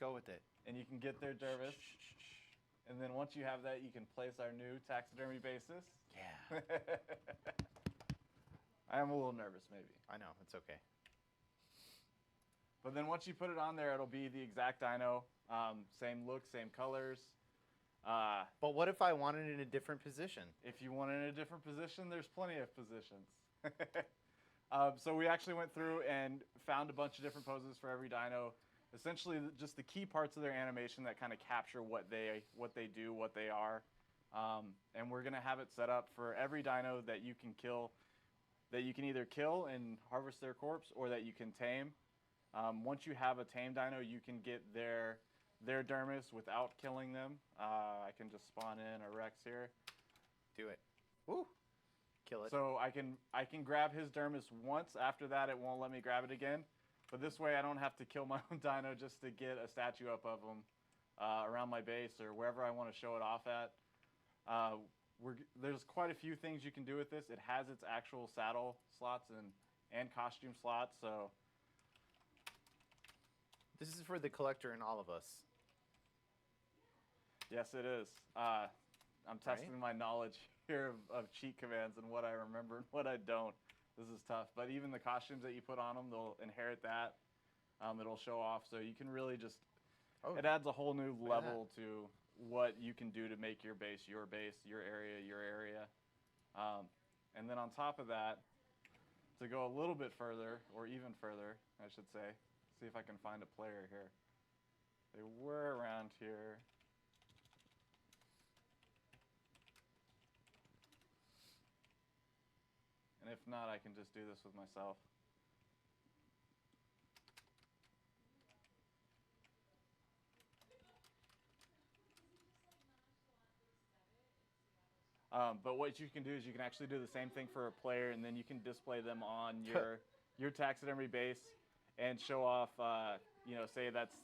go with it. And you can get their dermis. And then once you have that, you can place our new taxidermy bases. Yeah. I am a little nervous, maybe. I know, it's okay. But then once you put it on there, it'll be the exact dino. Same look, same colors. But what if I want it in a different position? If you want it in a different position, there's plenty of positions. So we actually went through and found a bunch of different poses for every dino. Essentially, just the key parts of their animation that kind of capture what they do, what they are. And we're going to have it set up for every dino that you can kill, that you can either kill and harvest their corpse or that you can tame. Once you have a tame dino, you can get their dermis without killing them. I can just spawn in a Rex here. Do it. Woo! Kill it. So I can grab his dermis once. After that, it won't let me grab it again. But this way, I don't have to kill my own dino just to get a statue up of him around my base or wherever I want to show it off at. There's quite a few things you can do with this. It has its actual saddle slots and costume slots. So this is for the collector and all of us. Yes, it is. I'm testing my knowledge here of cheat commands and what I remember and what I don't. This is tough. But even the costumes that you put on them, they'll inherit that. It'll show off. So you can really just, it adds a whole new level to what you can do to make your base, your area, your area. And then on top of that, to go a little bit further, or even further, I should say, see if I can find a player here. They were around here. And if not, I can just do this with myself. But what you can do is you can actually do the same thing for a player, and then you can display them on your taxidermy base and show off, say that's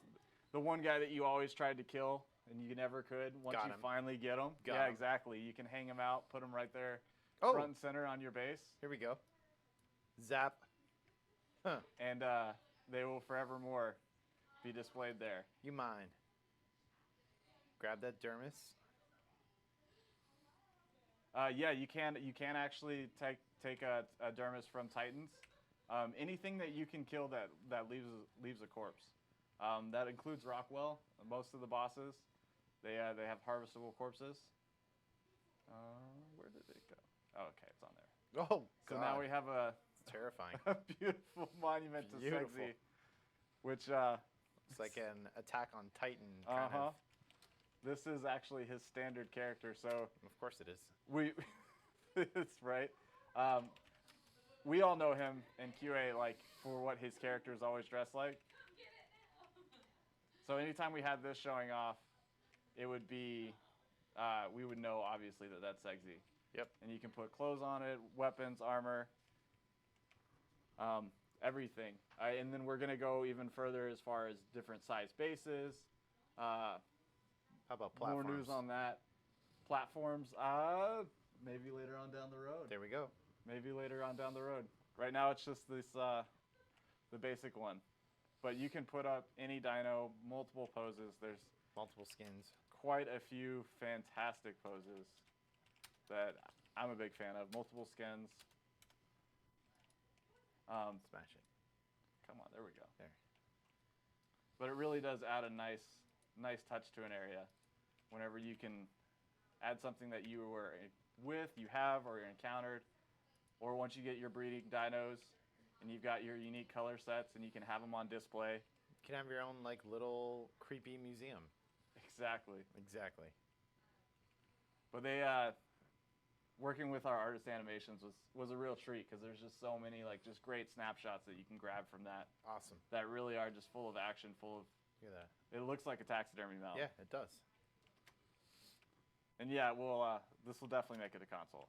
the one guy that you always tried to kill and you never could. Once you finally get him. Yeah, exactly. You can hang him out, put him right there front and center on your base. Here we go. Zap. Huh. And they will forevermore be displayed there. You mind? Grab that dermis. Yeah, you can actually take a dermis from Titans. Anything that you can kill that leaves a corpse. That includes Rockwell. Most of the bosses, they have harvestable corpses. Where did it go? Oh, okay, it's on there. Oh, so now we have it's terrifying. a beautiful monument to Sexy, which it's like an Attack on Titan kind of. This is actually his standard character, so of course it is. It's right. We all know him in QA like for what his character is always dressed like. So anytime we had this showing off, it would be we would know obviously that that's Sexy. Yep. And you can put clothes on it, weapons, armor, everything. And then we're gonna go even further as far as different size bases. How about platforms? More news on that. Platforms, maybe later on down the road. There we go. Maybe later on down the road. Right now it's just this, the basic one. But you can put up any dino, multiple poses. There's multiple skins. Quite a few fantastic poses that I'm a big fan of. Multiple skins. Smash it. Come on, there we go. There. But it really does add a nice touch to an area. Whenever you can add something that you were you have, or encountered, or once you get your breeding dinos and you've got your unique color sets and you can have them on display. You can have your own like little creepy museum. Exactly. Exactly. But they, working with our artist animations was a real treat because there's just so many like just great snapshots that you can grab from that. Awesome. That really are just full of action, full of. Look at that. It looks like a taxidermy mount. Yeah, it does. And yeah, this will definitely make it a console.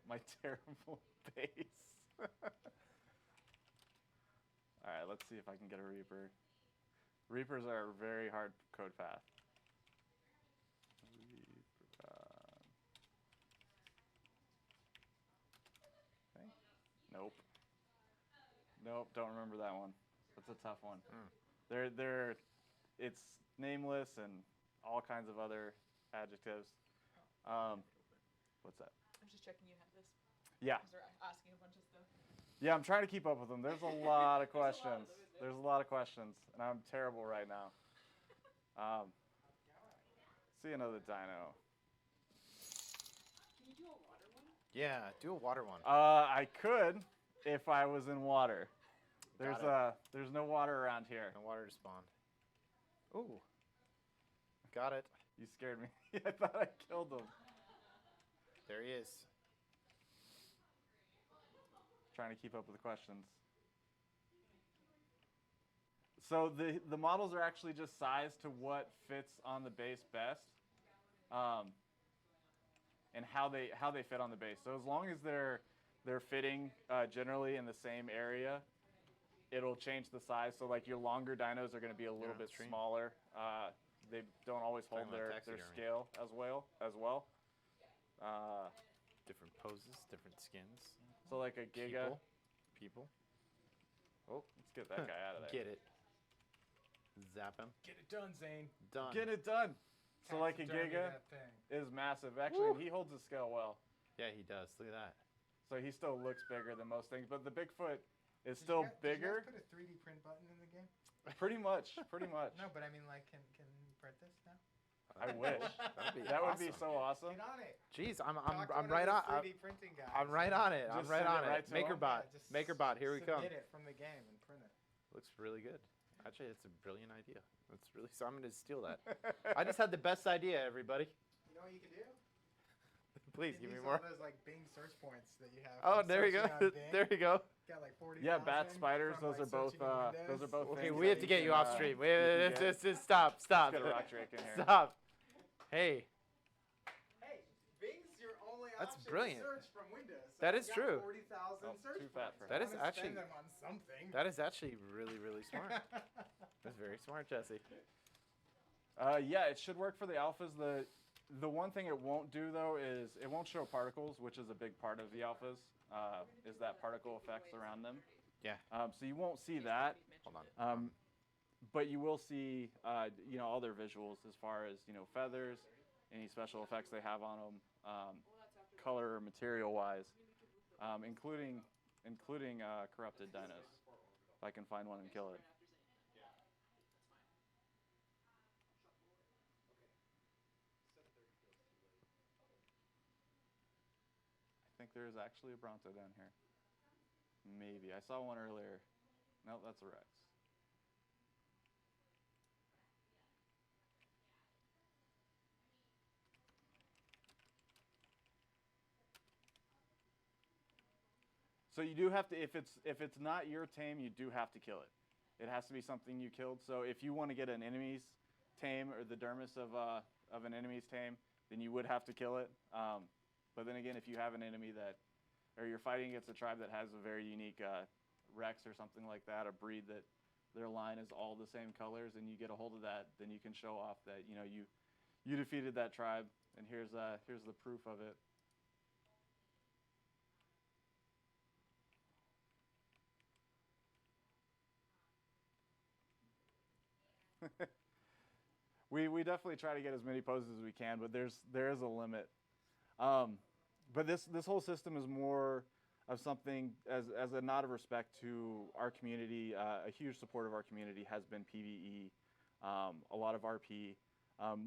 My terrible base. All right, let's see if I can get a Reaper. Reapers are a very hard code path. Okay. Nope. Nope, don't remember that one. That's a tough one. Mm. It's nameless and all kinds of other adjectives. What's that? I'm just checking you have this. Yeah. Because they're asking a bunch of stuff. Yeah, I'm trying to keep up with them. There's a lot of questions. There's a lot of questions, and I'm terrible right now. See another dino. Can you do a water one? Yeah, do a water one. I could if I was in water. There's no water around here. No water to spawn. Ooh. Got it. You scared me. I thought I killed him. There he is. Trying to keep up with the questions. So the models are actually just sized to what fits on the base best, and how they fit on the base. So as long as they're fitting generally in the same area, it'll change the size. So like your longer dinos are going to be a little bit smaller. They don't always hold their scale as well. Different poses, different skins. So like a Giga. People. Oh, let's get that guy out of there. Get it. Zap him. Get it done, Zane. Done. Get it done. So like a Taxidermy Giga that thing. is massive. Actually, he holds his scale well. Yeah, he does. Look at that. So he still looks bigger than most things, but the Bigfoot is still bigger. Did you guys put a 3D print button in the game? Pretty much, pretty much. No, but I mean, like, can you print this now? I wish. That would be so awesome. Get on it. Jeez, Talk to I'm one right of on. those 3D printing guys. I'm right on it. I'm Just right send on it right it. to him? MakerBot. Yeah, just MakerBot. Here we come. Submit it from the game and print it. Looks really good. Actually, it's a brilliant idea. That's really. So I'm going to steal that. I just had the best idea, everybody. You know what you can do? Please You give me use more. all those like Bing search points that you have. Oh, from there you go. searching on Bing. There you go. Got like 40. Yeah, bat spiders. Those are both. Those are both. Okay, things we have that to get you can, off stream. you can get. Just stop. Stop. Let's get a rock drake in here. Stop. Hey. Hey, Bing's your only That's option brilliant. to search from Windows. So That I've is got true. 40,000 Oh, search too fat points. for That I is wanna actually- spend them on something. That is actually really, really smart. That's very smart, Jesse. Yeah, it should work for the alphas. The one thing it won't do though is it won't show particles, which is a big part of the alphas. Is that particle effects around them? Yeah. So you won't see that. Hold on. But you will see, all their visuals as far as feathers, any special effects they have on them, color or material-wise, including corrupted dinos. If I can find one and kill it. I think there is actually a Bronto down here. Maybe I saw one earlier. No, that's a Rex. So you do have to, if it's not your tame, you do have to kill it. It has to be something you killed. So if you want to get an enemy's tame or the dermis of an enemy's tame, then you would have to kill it. But then again, if you have an enemy or you're fighting against a tribe that has a very unique Rex or something like that, a breed that their line is all the same colors, and you get a hold of that, then you can show off that you defeated that tribe, and here's the proof of it. We definitely try to get as many poses as we can, but there is a limit. But this whole system is more of something as a nod of respect to our community. A huge support of our community has been PvE, a lot of RP,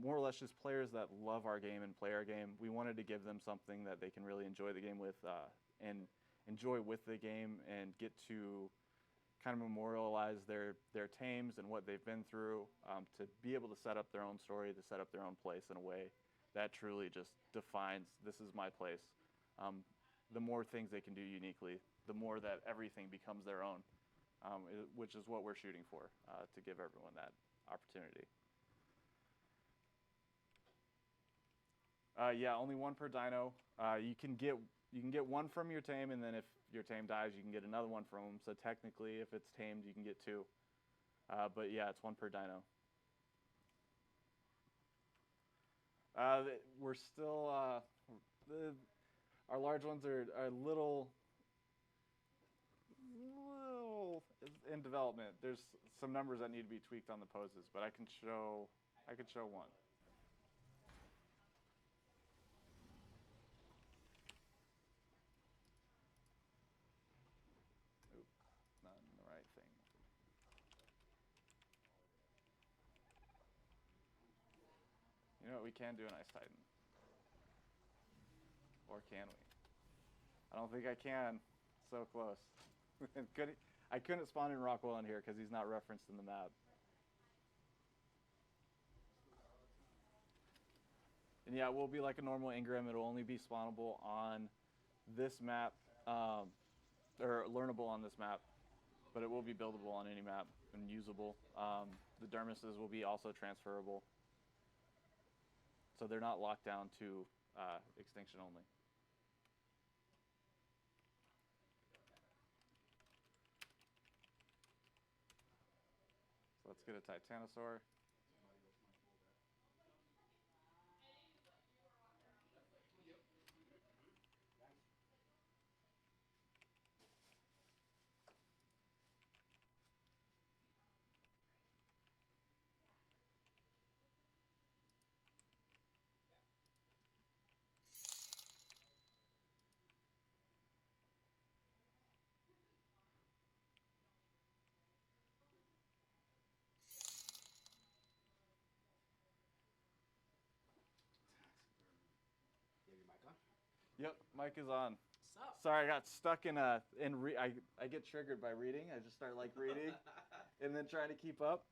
more or less just players that love our game and play our game. We wanted to give them something that they can really enjoy the game with and enjoy with the game and get to kind of memorialize their tames and what they've been through, to be able to set up their own story, to set up their own place in a way that truly just defines, this is my place. The more things they can do uniquely, the more that everything becomes their own, which is what we're shooting for, to give everyone that opportunity. Yeah, only one per dino. You can get one from your tame, and then if your tame dies, you can get another one from them. So technically, if it's tamed, you can get two. But yeah, it's one per dino. We're still our large ones are a little in development. There's some numbers that need to be tweaked on the poses, but I can show one. Oop, not in the right thing. You know what? We can do an Ice Titan. Or can we? I don't think I can. So close. I couldn't spawn in Rockwell in here because he's not referenced in the map. And yeah, it will be like a normal Ingram. It'll only be spawnable on this map, or learnable on this map, but it will be buildable on any map and usable. The dermises will be also transferable. So they're not locked down to extinction only. So let's get a Titanosaur. Yep, mic is on. What's up? Sorry, I got stuck in I get triggered by reading. I just start like reading and then trying to keep up.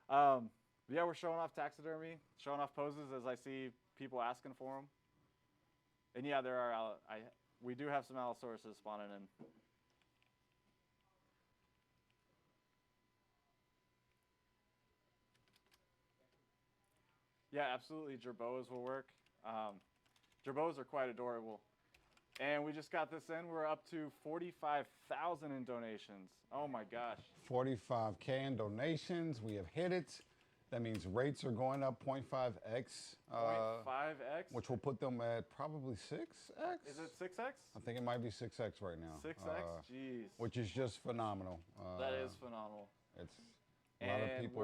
Yeah, we're showing off taxidermy, showing off poses as I see people asking for them. And yeah, there are we do have some Allosauruses spawning in. Yeah, absolutely. Jerboas will work. Jerboas are quite adorable. And we just got this in. We're up to 45,000 in donations. Oh my gosh. 45K in donations. We have hit it. That means rates are going up 0.5x. 0.5x? Which will put them at probably 6x? Is it 6x? I think it might be 6x right now. 6x? Jeez. Which is just phenomenal. That is phenomenal. It's a lot of people.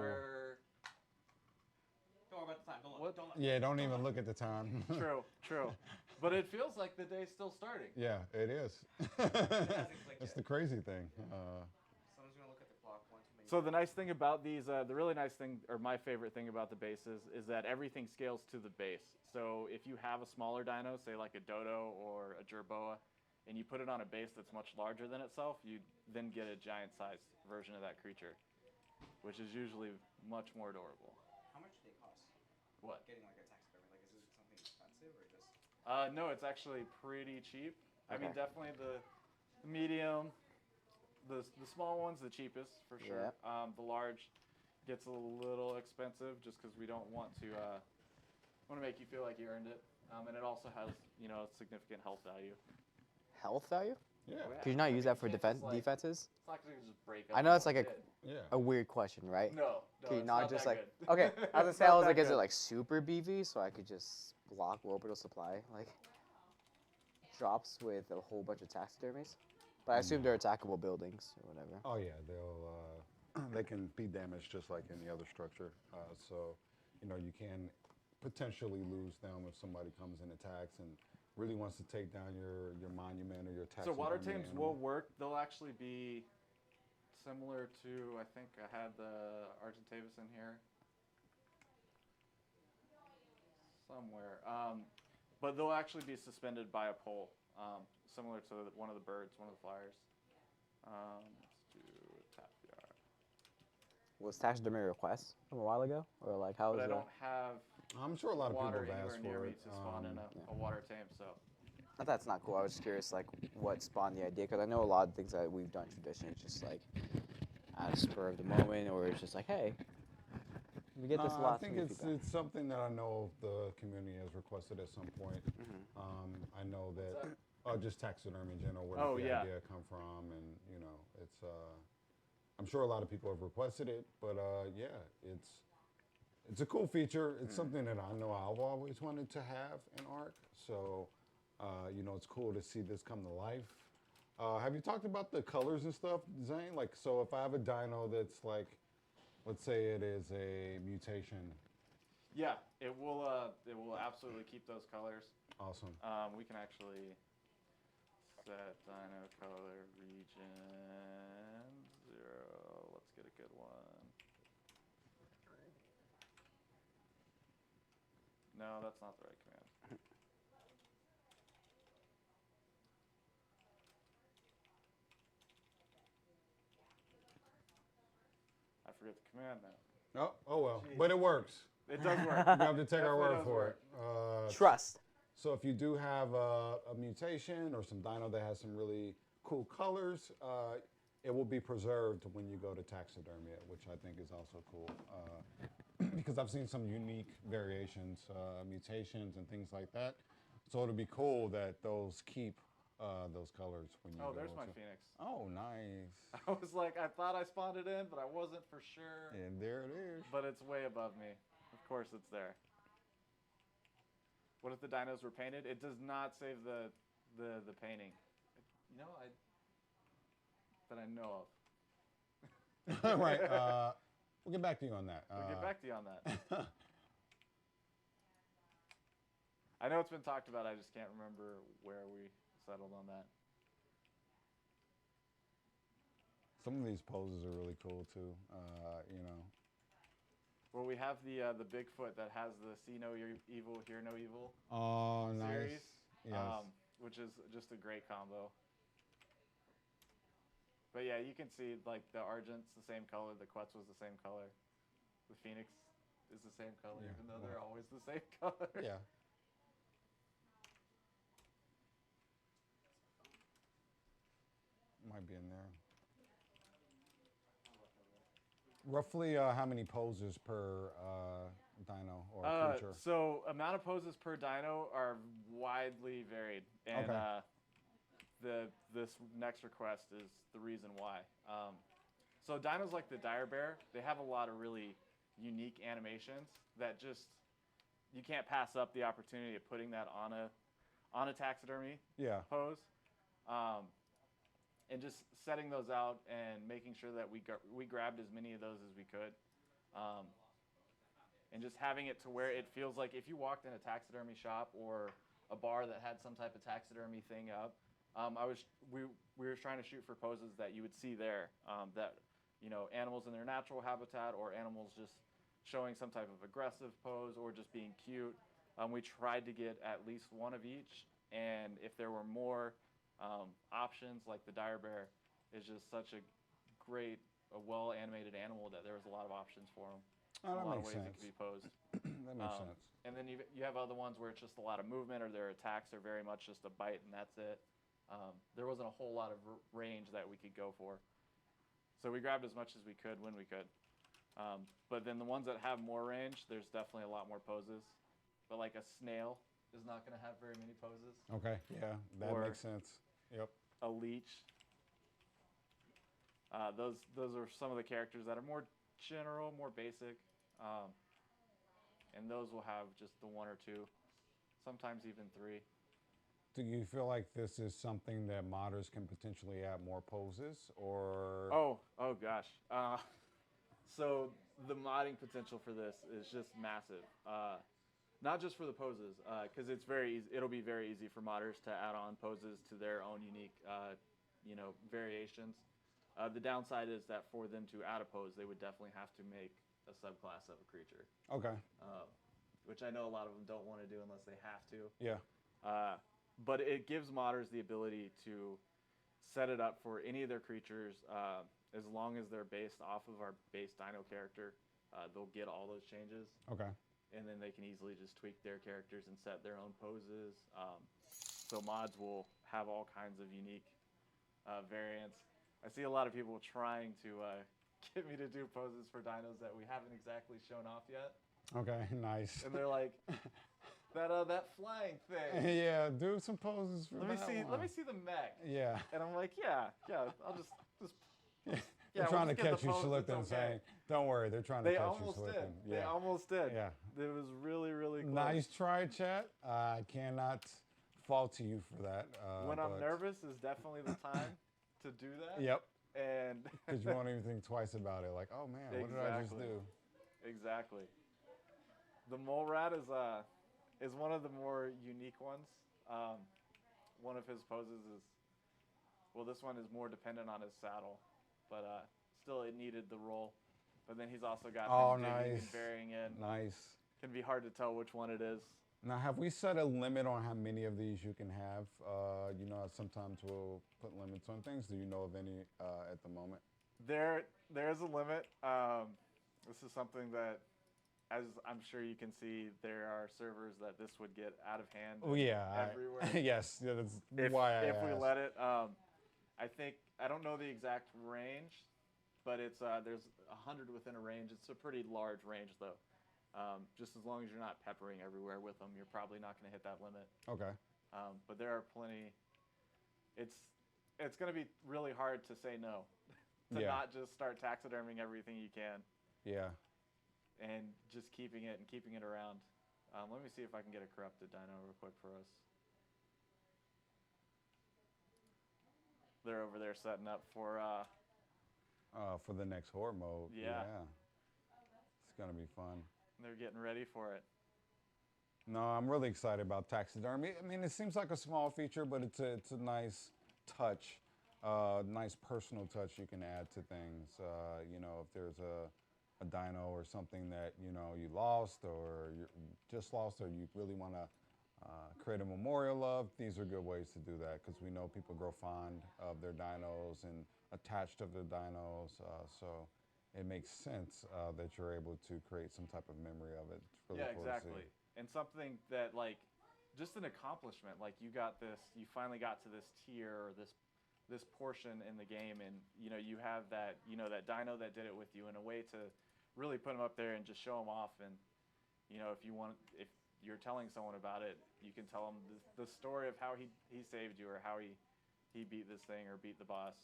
Don't worry about the time. Don't look. Yeah, don't even look at the time. True, true. But it feels like the day's still starting. Yeah, it is. That's the crazy thing. Someone's gonna look at the clock once. So the nice thing about these, the really nice thing, or my favorite thing about the bases, is that everything scales to the base. So if you have a smaller dino, say like a dodo or a jerboa, and you put it on a base that's much larger than itself, you then get a giant-sized version of that creature, which is usually much more adorable. How much do they cost? What? Getting like a taxidermy, like is it something expensive or just? No, it's actually pretty cheap. I mean, Okay. definitely the medium, the small one's the cheapest for sure. Yeah. The large gets a little expensive just because we don't want to make you feel like you earned it. And it also has, significant health value. Health value? Yeah. Could you not use that for you can't just, like- defenses? It's not going to just break up. I know it's like Yeah. a weird question, right? No, Could you it's not not just that like good. okay? I was gonna It's say I not was like, that is it good. like super BV so I could just block orbital supply like drops with a whole bunch of taxidermies? But I assume they're attackable buildings or whatever. Oh yeah, they can be damaged just like any other structure. So, you can potentially lose them if somebody comes and attacks and really wants to take down your monument or your So taxidermy water tames will animal. work. They'll actually be similar to, I think I had the Argentavis in here somewhere. But they'll actually be suspended by a pole, similar to one of the birds, one of the flyers. Let's do Tapiar. Was taxidermy a request from a while ago, or like how But was I it? don't have I'm sure a lot of people water have anywhere asked near for me it. to spawn in a water tame, so. That's not cool. I was just curious, like, what spawned the idea? Because I know a lot of things that we've done traditionally, it's just like out of spur of the moment, or it's just like, hey, we get this a I lot. think from it's feedback. something that I know the community has requested at some point. I know that just taxidermy in general, where Oh, did the yeah. idea come from, and it's. I'm sure a lot of people have requested it, but yeah, it's a cool feature. It's something that I know I've always wanted to have in Ark. So, it's cool to see this come to life. Have you talked about the colors and stuff, Zane? Like, so if I have a dino that's like, let's say it is a mutation. Yeah, it will absolutely keep those colors. Awesome. We can actually set dino color region 0. Let's get a good one. No, that's not the right command. I forget the command now. Oh well, Jeez. but it works. It does work. You have to take our Definitely word does for work. it. Trust. So if you do have a mutation or some dino that has some really cool colors, it will be preserved when you go to taxidermy it, which I think is also cool. Because I've seen some unique variations, mutations and things like that. So it'll be cool that those keep those colors when you Oh, go there's my to- Phoenix. Oh, nice. I was like, I thought I spawned it in, but I wasn't for sure. And there it is. But it's way above me. Of course it's there. What if the dinos were painted? It does not save the painting. You know, that I know of. Right. We'll get back to you on that. We'll get back to you on that. I know it's been talked about. I just can't remember where we settled on that. Some of these poses are really cool too. You know. Well, we have the Bigfoot that has the see no evil, hear no evil Oh, series, nice. Yes. which is just a great combo. But yeah, you can see like the Argent's the same color, the Quetzal's the same color, the Phoenix is the same color, Yeah, even though well. they're always the same color. Yeah. Might be in there. Roughly how many poses per dino or creature? So amount of poses per dino are widely varied, and Okay. this next request is the reason why. So dinos like the dire bear, they have a lot of really unique animations that just you can't pass up the opportunity of putting that on a taxidermy Yeah. pose, and just setting those out and making sure that we grabbed as many of those as we could, and just having it to where it feels like if you walked in a taxidermy shop or a bar that had some type of taxidermy thing up, we were trying to shoot for poses that you would see there, that animals in their natural habitat or animals just showing some type of aggressive pose or just being cute. We tried to get at least one of each, and if there were more options, like the dire bear is just such a great, well animated animal that there was a lot of options for him. Oh, a that lot of makes ways it sense. could be posed. That makes sense. And then you have other ones where it's just a lot of movement, or their attacks are very much just a bite and that's it. There wasn't a whole lot of range that we could go for. So we grabbed as much as we could when we could. But then the ones that have more range, there's definitely a lot more poses. But like a snail is not going to have very many poses. Okay. Yeah, that Or- makes sense. Yep. A leech. Those are some of the characters that are more general, more basic. And those will have just the one or two, sometimes even three. Do you feel like this is something that modders can potentially add more poses, or? Oh gosh. So the modding potential for this is just massive. Not just for the poses, because it's very easy. It'll be very easy for modders to add on poses to their own unique, variations. The downside is that for them to add a pose, they would definitely have to make a subclass of a creature, Okay. which I know a lot of them don't want to do unless they have to. Yeah. But it gives modders the ability to set it up for any of their creatures, as long as they're based off of our base dino character. They'll get all those changes, Okay. and then they can easily just tweak their characters and set their own poses. So mods will have all kinds of unique variants. I see a lot of people trying to get me to do poses for dinos that we haven't exactly shown off yet, Okay. Nice. and they're like, that flying thing. Yeah. Do some poses for Let me that see. one. Let me see the mech. Yeah. And I'm like, yeah. I'll just. They're Yeah, trying we'll to just get catch the you pose, slipping, it's okay. saying, "Don't worry, they're trying to They catch you almost slipping." did. Yeah. They almost did. Yeah. It was really, really close. Nice try, chat. I cannot fault to you for that. When I'm but- nervous is definitely the time to do that. Yep. And Because you won't even think twice about it. Like, oh man, what did I just Exactly. do? Exactly. The mole rat is one of the more unique ones. One of his poses is, well, this one is more dependent on his saddle, but still it needed the roll. But then he's also got Oh, him digging nice. and burying in. Nice. Can be hard to tell which one it is. Now, have we set a limit on how many of these you can have? You know, sometimes we'll put limits on things. Do you know of any at the moment? There is a limit. This is something that, as I'm sure you can see, there are servers that this would get out of hand. Oh yeah, everywhere. yes, yeah, that's if, why I if we asked. let it. I don't know the exact range, but it's there's 100 within a range. It's a pretty large range though. Just as long as you're not peppering everywhere with them, you're probably not going to hit that limit. Okay. But there are plenty. It's going to be really hard to say no, to Yeah. not just start taxiderming everything you can, Yeah. and just keeping it around. Let me see if I can get a corrupted dino real quick for us. They're over there setting up for. For the next horror mode. Yeah. It's gonna be fun. They're getting ready for it. No, I'm really excited about taxidermy. I mean, it seems like a small feature, but it's a nice touch, nice personal touch you can add to things. You know, if there's a dino or something that you know you lost or you just lost or you really want to create a memorial of, these are good ways to do that because we know people grow fond of their dinos and attached to their dinos. So it makes sense that you're able to create some type of memory of it. It's really Yeah, cool exactly. To see. And something that, like, just an accomplishment. Like, you finally got to this tier or this portion in the game, and you know you have that that dino that did it with you in a way to really put him up there and just show him off. And you know, if you're telling someone about it, you can tell them the story of how he saved you or how he beat this thing or beat the boss.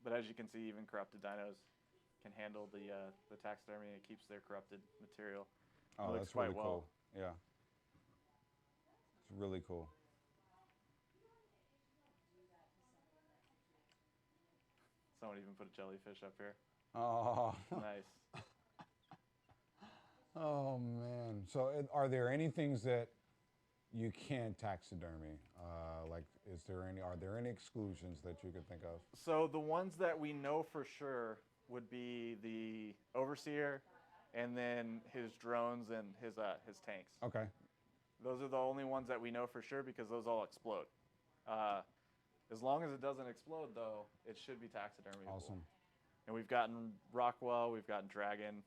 But as you can see, even corrupted dinos can handle the taxidermy. It keeps their corrupted material. Oh, looks that's quite really well. cool. Yeah. It's really cool. Someone even put a jellyfish up here. Oh. Nice. Oh man. So are there any things that you can't taxidermy? Are there any exclusions that you could think of? So the ones that we know for sure would be the overseer, and then his drones and his tanks. Okay. Those are the only ones that we know for sure because those all explode. As long as it doesn't explode, though, it should be taxidermy. Awesome. And we've gotten Rockwell, we've gotten Dragon,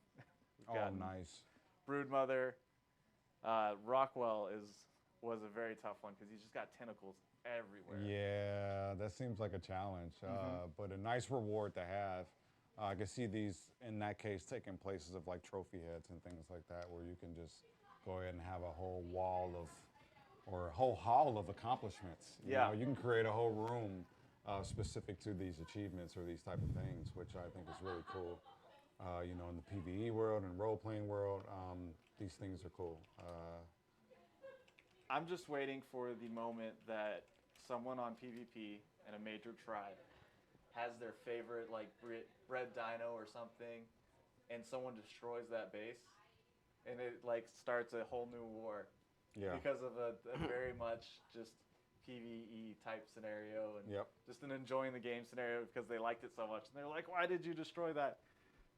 we've Oh, gotten nice. Broodmother. Rockwell was a very tough one because he's just got tentacles everywhere. Yeah, that seems like a challenge, but a nice reward to have. I can see these, in that case, taking places of like trophy heads and things like that, where you can just go ahead and have a whole wall or a whole hall of accomplishments. You know, you can create a whole room specific to these achievements or these type of things, which I think is really cool. You know, in the PvE world and role-playing world, these things are cool. I'm just waiting for the moment that someone on PvP in a major tribe has their favorite like bred dino or something, and someone destroys that base, and it like starts a whole new war. Yeah. Because of a very much just PvE type scenario and Yep. just an enjoying the game scenario because they liked it so much, and they're like, "Why did you destroy that?"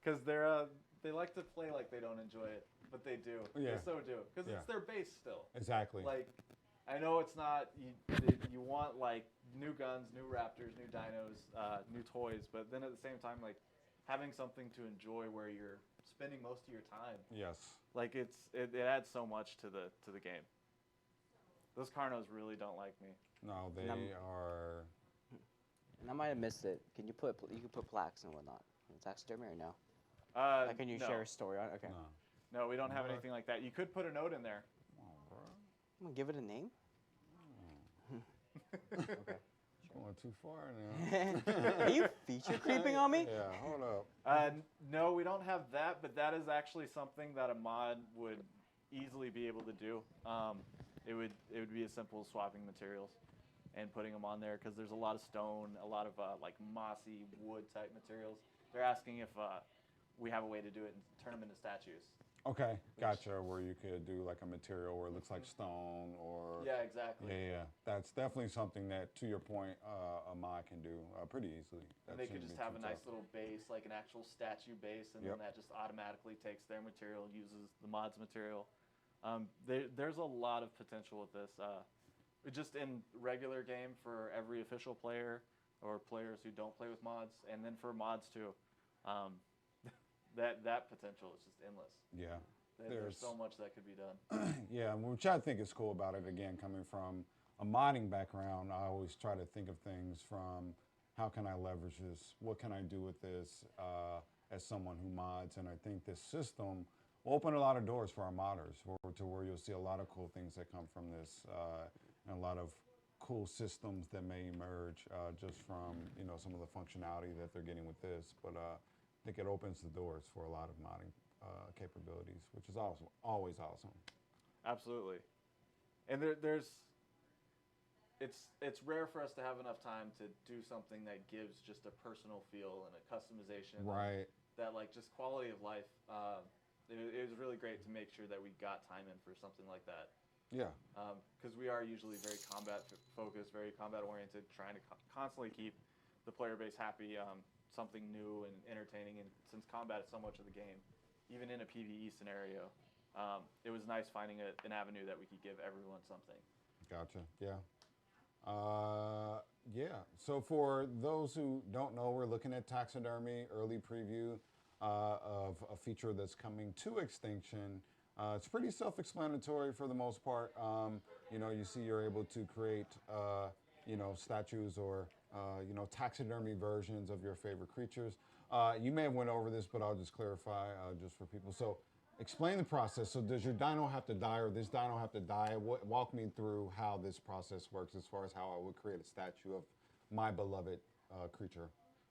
Because they like to play like they don't enjoy it, but they do. Yeah. They so do because Yeah. it's their base still. Exactly. Like, I know it's not you want like new guns, new raptors, new dinos, new toys, but then at the same time, like having something to enjoy where you're spending most of your time. Yes. Like it adds so much to the game. Those Carnos really don't like me. No, they Num- are. And I might have missed it. Can you put plaques and whatnot in taxidermy or no? Like, can you no. share a story on it? Okay. No. No, we don't have No. anything like that. You could put a note in there. Come on, bro. I'm gonna give it a name. Okay. Going too far now. Are you feature creeping on me? Yeah, hold up. No, we don't have that, but that is actually something that a mod would easily be able to do. it would be as simple as swapping materials and putting them on there because there's a lot of stone, a lot of like mossy wood type materials. They're asking if we have a way to do it and turn them into statues. Okay, gotcha. Where you could do like a material where it looks like stone or. Yeah, exactly. Yeah. That's definitely something that, to your point, a mod can do pretty easily. And they could just have a nice little base, like an actual statue base, and then that just automatically takes their material, uses the mod's material. There's a lot of potential with this. Just in regular game for every official player or players who don't play with mods, and then for mods too. That potential is just endless. Yeah. There's so much that could be done. Yeah, which I think is cool about it, again, coming from a modding background, I always try to think of things from how can I leverage this? What can I do with this as someone who mods? And I think this system will open a lot of doors for our modders to where you'll see a lot of cool things that come from this and a lot of cool systems that may emerge just from, some of the functionality that they're getting with this. But I think it opens the doors for a lot of modding capabilities, which is awesome, always awesome. Absolutely. And it's rare for us to have enough time to do something that gives just a personal feel and a customization. Right. That like just quality of life. It was really great to make sure that we got time in for something like that. Yeah. Because we are usually very combat focused, very combat oriented, trying to constantly keep the player base happy, something new and entertaining. And since combat is so much of the game, even in a PvE scenario, it was nice finding an avenue that we could give everyone something. Gotcha. Yeah. Yeah. So for those who don't know, we're looking at Taxidermy early preview of a feature that's coming to Extinction. It's pretty self-explanatory for the most part. You see you're able to create, statues or, taxidermy versions of your favorite creatures. You may have went over this, but I'll just clarify just for people. So explain the process. So does your dino have to die or this dino have to die? Walk me through how this process works as far as how I would create a statue of my beloved creature.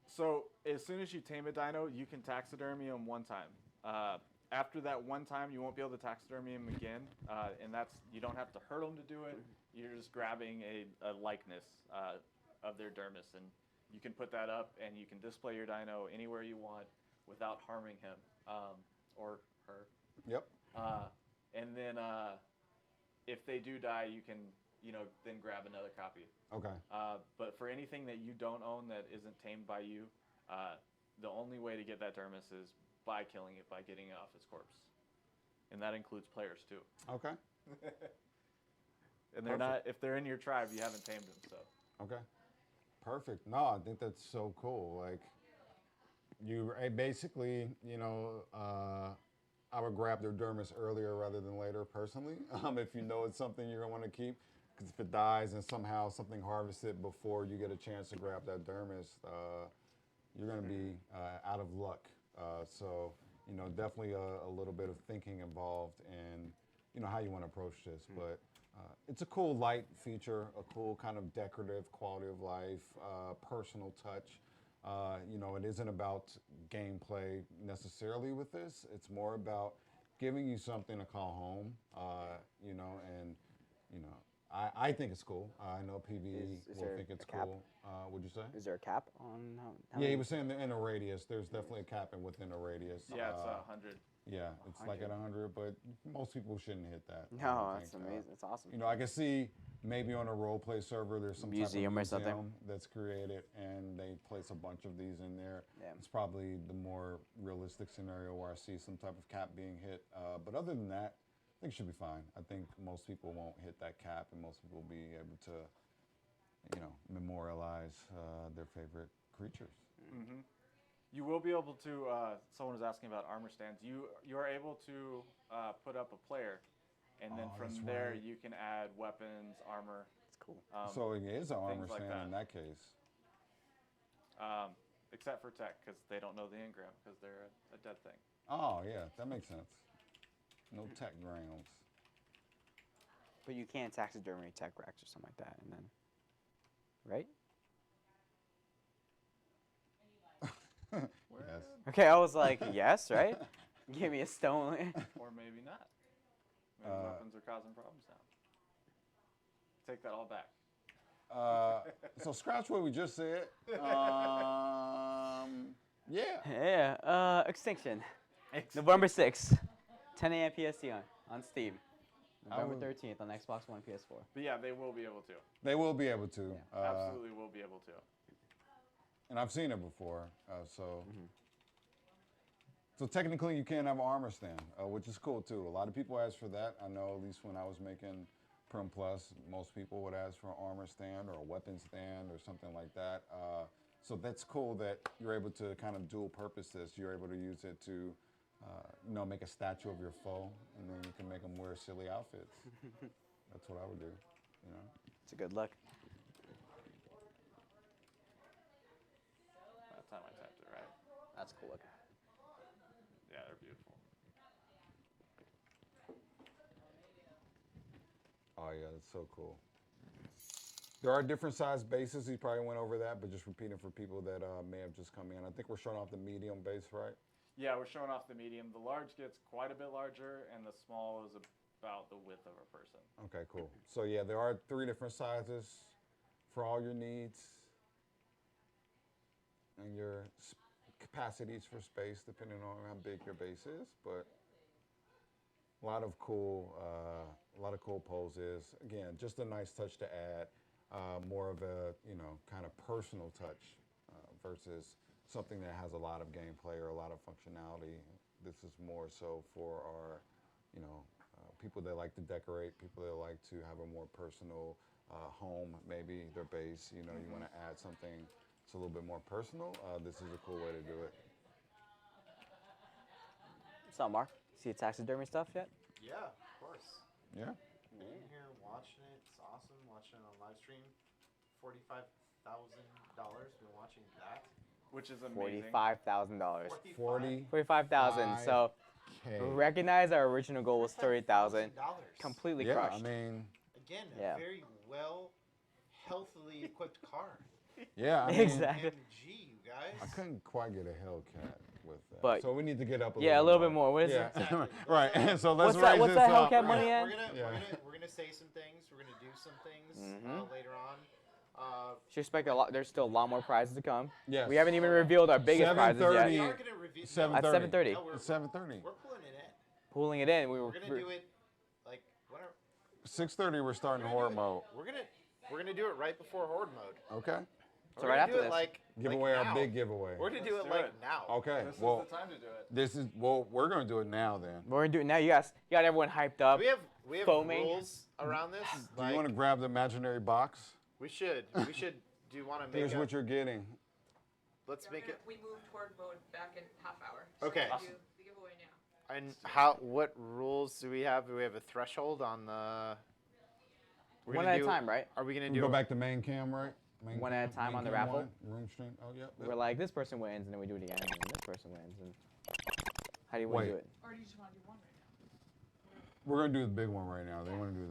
So as soon as you tame a dino, you can taxidermy him one time. After that one time, you won't be able to taxidermy him again, and you don't have to hurt him to do it. You're just grabbing a likeness of their dermis, and you can put that up, and you can display your dino anywhere you want without harming him or her. Yep. And then if they do die, you can then grab another copy. Okay. But for anything that you don't own that isn't tamed by you, the only way to get that dermis is by killing it, by getting it off its corpse. And that includes players too. Okay. And they're not, if they're in your tribe, you haven't tamed them, so. Okay. Perfect. No, I think that's so cool. Like, you basically, I would grab their dermis earlier rather than later, personally, if you know it's something you're going to want to keep. Because if it dies and somehow something harvested before you get a chance to grab that dermis, you're going to be out of luck. So, definitely a little bit of thinking involved in, how you want to approach this. But it's a cool light feature, a cool kind of decorative quality of life, personal touch. It isn't about gameplay necessarily with this. It's more about giving you something to call home, I think it's cool. I know PvE will think it's cool. Would you say? Is there a cap on how Yeah, he was saying in a radius. There's definitely a cap within a radius. Yeah, it's 100. Yeah, it's 100. Like at 100, but most people shouldn't hit that. No, that's amazing. That's awesome. I can see maybe on a roleplay server there's some museum type or of something museum that's created, and they place a bunch of these in there. Yeah. It's probably the more realistic scenario where I see some type of cap being hit. But other than that, I think it should be fine. I think most people won't hit that cap, and most people will be able to, memorialize their favorite creatures. Mm-hmm. You will be able to, someone was asking about armor stands. You are able to put up a player, and then from there you can add weapons, armor. That's cool. So it is an armor like stand that. in that case. Except for tech, because they don't know the engram, because they're a dead thing. Oh, yeah, that makes sense. No tech grounds. But you can taxidermy tech racks or something like that, and then, right? Yes. Okay, I was like, yes, right? Give me a stone. Or maybe not. Maybe weapons are causing problems now. take that all back. So scratch what we just said. Yeah. Yeah. Extinction. November 6th, 10 a.m. PST on Steam. November 13th on Xbox One, PS4. But yeah, they will be able to. They will be able to. Absolutely will be able to. And I've seen it before. So technically, you can have an armor stand, which is cool too. A lot of people ask for that. I know at least when I was making Prim Plus, most people would ask for an armor stand or a weapon stand or something like that. So that's cool that you're able to kind of dual purpose this. You're able to use it to, make a statue of your foe, and then you can make them wear silly outfits. That's what I would do. It's a good look. That time I typed it right. That's cool looking. Yeah, they're beautiful. Oh yeah, that's so cool. There are different size bases. We probably went over that, but just repeating for people that may have just come in. I think we're showing off the medium base, right? Yeah, we're showing off the medium. The large gets quite a bit larger, and the small is about the width of a person. Okay, cool. So yeah, there are 3 different sizes for all your needs and your capacities for space, depending on how big your base is. But a lot of cool poses. Again, just a nice touch to add. More of a kind of personal touch versus something that has a lot of gameplay or a lot of functionality. This is more so for our people that like to decorate, people that like to have a more personal home, maybe their base. You want to add something that's a little bit more personal. This is a cool way to do it. What's up, Mark? See the taxidermy stuff yet? Yeah, of course. Yeah. Been in here watching it. It's awesome. Watching it on live stream. $45,000. Been watching that. Which is amazing. $45,000. 40. 45,000. So recognize our original goal was 30,000. Completely Yeah, crushed. I mean, Again, Yeah. a very well, healthily equipped car. yeah, I mean, Exactly. MG, you guys. I couldn't quite get a Hellcat with that. But- so we need to get up a Yeah, a little little bit more. What is yeah. it? Right. So let's What's that- raise what's this that up. Hellcat money at? We're gonna say some things. We're gonna do some things later on. Should expect a lot. There's still a lot more prizes to come. Yes. We haven't even revealed our biggest prizes yet. 7:30. we are gonna review. 7:30. At 7:30. No, It's 7:30. we're pulling it in. Pulling it in. We're gonna do it like whatever. 6:30. We're starting horde mode. We're gonna do it right before horde mode. Okay. So We're right gonna after do it this. like Give like away our now. big giveaway. We're gonna do Let's it do like it. now. Okay. This Well, is the time to do it. we're gonna do it now then. We're gonna do it now. You got everyone hyped up. We have Foaming. rules around this. Do you want to grab the imaginary box? We should. Do you want to make Here's a, what you're getting. Let's make it. We moved toward mode back in half hour. Okay. So we do the giveaway now. And what rules do we have? Do we have a threshold on the? we're One gonna at a do- time, right? Are we gonna You do go it- back to main cam, right? Main One at a cam, time main on the cam raffle? one, Room stream. Oh, yep. We're like, this person wins, and then we do it again, and then this person wins. And how do you want to Wait. do it? Or do you just want to do one right now? We're gonna do the big one right now. They want to do the